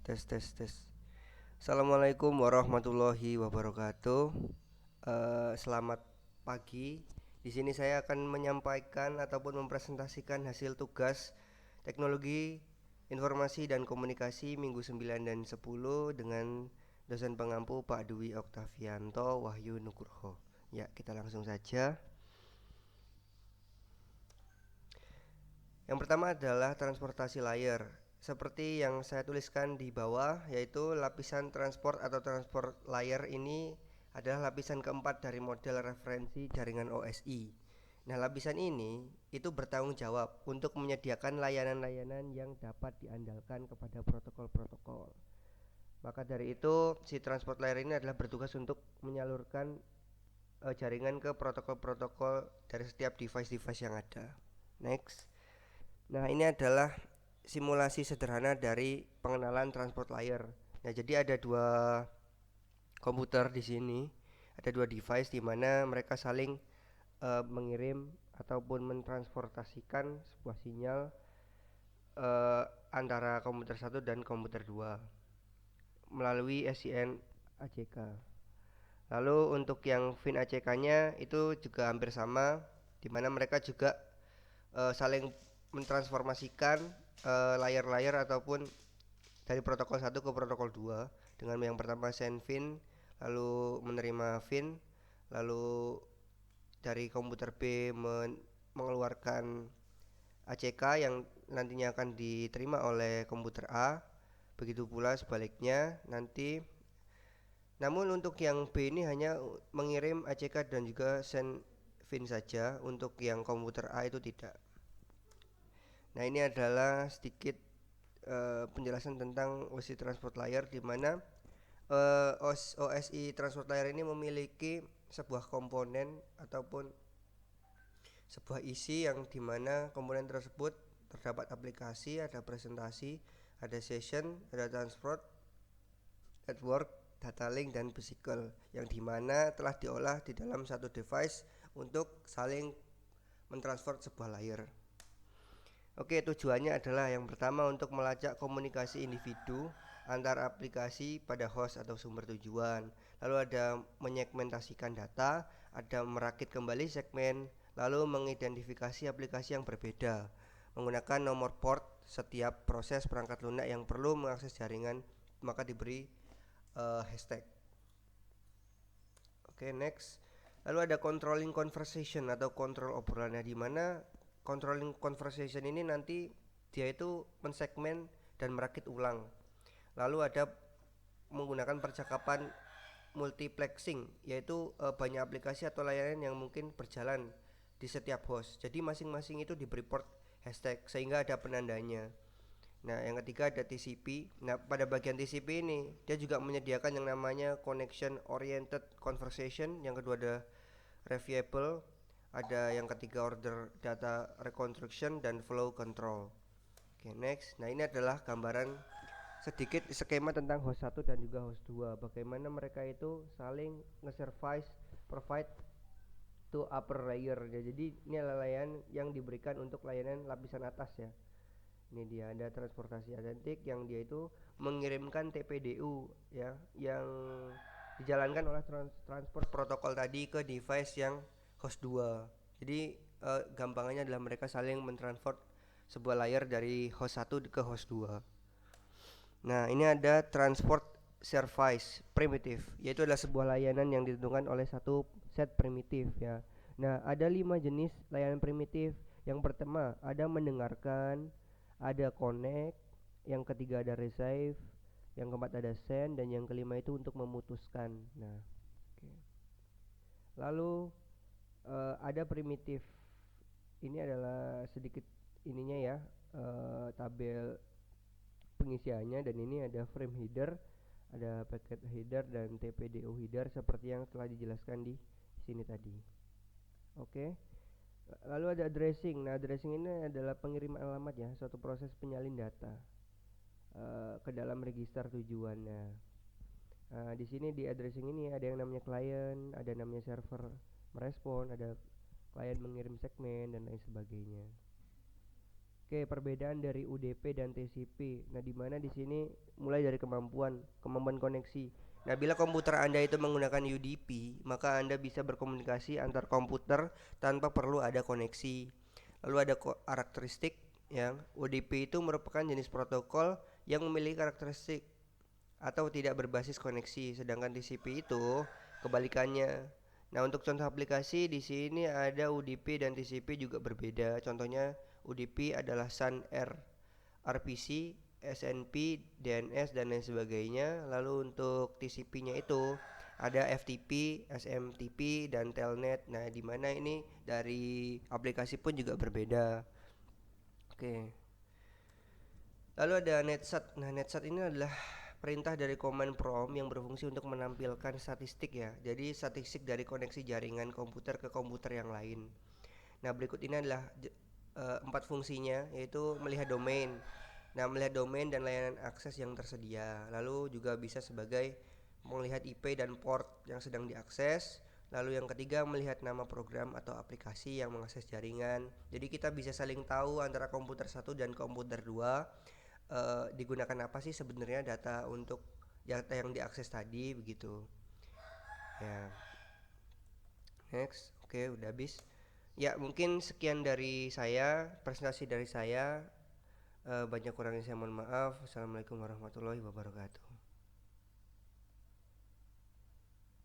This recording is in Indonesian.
Tes tes tes. Assalamualaikum warahmatullahi wabarakatuh. Selamat pagi. Di sini saya akan menyampaikan ataupun mempresentasikan hasil tugas Teknologi Informasi dan Komunikasi minggu 9 dan 10 dengan dosen pengampu Pak Dwi Oktavianto Wahyu Nugroho. Ya, kita langsung saja. Yang pertama adalah transportasi layer. Seperti yang saya tuliskan di bawah, yaitu lapisan transport atau transport layer ini adalah lapisan keempat dari model referensi jaringan OSI. Nah, lapisan ini itu bertanggung jawab untuk menyediakan layanan-layanan yang dapat diandalkan kepada protokol-protokol. Maka dari itu, si transport layer ini adalah bertugas untuk menyalurkan jaringan ke protokol-protokol dari setiap device-device yang ada. Next. Nah, ini adalah simulasi sederhana dari pengenalan transport layer. Nah, jadi ada dua komputer di sini, ada dua device di mana mereka saling mengirim ataupun mentransportasikan sebuah sinyal uh, antara komputer satu dan komputer 2 melalui SIN ACK. Lalu untuk yang VIN ACK-nya itu juga hampir sama, di mana mereka juga saling mentransformasikan layar-layar ataupun dari protokol satu ke protokol 2 dengan yang pertama send VIN, lalu menerima VIN, lalu dari komputer B mengeluarkan ACK yang nantinya akan diterima oleh komputer A. Begitu pula sebaliknya nanti. Namun untuk yang B ini hanya mengirim ACK dan juga send VIN saja, untuk yang komputer A itu tidak. Nah, ini adalah sedikit penjelasan tentang OSI Transport Layer, di mana OSI Transport Layer ini memiliki sebuah komponen ataupun sebuah isi yang dimana komponen tersebut terdapat aplikasi, ada presentasi, ada session, ada transport, network, data link, dan physical, yang dimana telah diolah di dalam satu device untuk saling mentransfer sebuah layer. Oke, tujuannya adalah yang pertama untuk melacak komunikasi individu antar aplikasi pada host atau sumber tujuan. Lalu ada menyegmentasikan data, ada merakit kembali segmen, lalu mengidentifikasi aplikasi yang berbeda menggunakan nomor port setiap proses perangkat lunak yang perlu mengakses jaringan, maka diberi hashtag. Oke, next. Lalu ada controlling conversation atau kontrol obrolan, di mana controlling conversation ini nanti dia itu mensegmen dan merakit ulang. Lalu ada menggunakan percakapan multiplexing, yaitu banyak aplikasi atau layanan yang mungkin berjalan di setiap host. Jadi masing-masing itu diberi port hashtag sehingga ada penandanya. Nah, yang ketiga ada TCP. Nah, pada bagian TCP ini dia juga menyediakan yang namanya connection oriented conversation. Yang kedua ada reviewable, ada yang ketiga order data reconstruction dan flow control. Oke, next. Nah, ini adalah gambaran sedikit skema tentang host 1 dan juga host 2. Bagaimana mereka itu saling nge-service provide to upper layer ya. Jadi ini adalah layanan yang diberikan untuk layanan lapisan atas ya. Ini dia ada transportasi identik yang dia itu mengirimkan TPDU ya, yang dijalankan oleh transport protokol tadi ke device yang host 2. Jadi gampangannya adalah mereka saling mentransfer sebuah layer dari host 1 ke host 2. Nah, ini ada transport service primitive, yaitu adalah sebuah layanan yang ditentukan oleh satu set primitif ya. Nah, ada 5 jenis layanan primitif. Yang pertama ada mendengarkan, ada connect, yang ketiga ada receive, yang keempat ada send, dan yang kelima itu untuk memutuskan. Nah, oke. Lalu ada primitif. Ini adalah sedikit ininya ya, tabel pengisiannya, dan ini ada frame header, ada packet header dan TPDO header seperti yang telah dijelaskan di sini tadi. Oke. Lalu ada addressing. Nah, addressing ini adalah pengiriman alamat ya, suatu proses penyalin data ke dalam register tujuannya. Nah, di sini di addressing ini ada yang namanya client, ada namanya server merespon, ada klien mengirim segmen dan lain sebagainya. Oke, perbedaan dari UDP dan TCP. Nah, di mana di sini mulai dari kemampuan koneksi. Nah, bila komputer Anda itu menggunakan UDP, maka Anda bisa berkomunikasi antar komputer tanpa perlu ada koneksi. Lalu ada karakteristik yang UDP itu merupakan jenis protokol yang memiliki karakteristik atau tidak berbasis koneksi, sedangkan TCP itu kebalikannya. Nah, untuk contoh aplikasi di sini ada UDP dan TCP juga berbeda. Contohnya UDP adalah SAN RPC, SNP, DNS dan lain sebagainya. Lalu untuk TCP-nya itu ada FTP, SMTP dan Telnet. Nah, di mana ini dari aplikasi pun juga berbeda. Oke. Lalu ada NetSat. Nah, NetSat ini adalah perintah dari command prompt yang berfungsi untuk menampilkan statistik ya. Jadi statistik dari koneksi jaringan komputer ke komputer yang lain. Nah, berikut ini adalah 4 fungsinya, yaitu melihat domain. Nah, melihat domain dan layanan akses yang tersedia. Lalu juga bisa sebagai melihat IP dan port yang sedang diakses. Lalu yang ketiga, melihat nama program atau aplikasi yang mengakses jaringan. Jadi kita bisa saling tahu antara komputer 1 dan komputer 2 digunakan apa sih sebenarnya data untuk data yang diakses tadi begitu. Ya. Next. Oke, udah habis. Ya, mungkin sekian dari saya, presentasi dari saya. Banyak kurangnya saya mohon maaf. Assalamualaikum warahmatullahi wabarakatuh.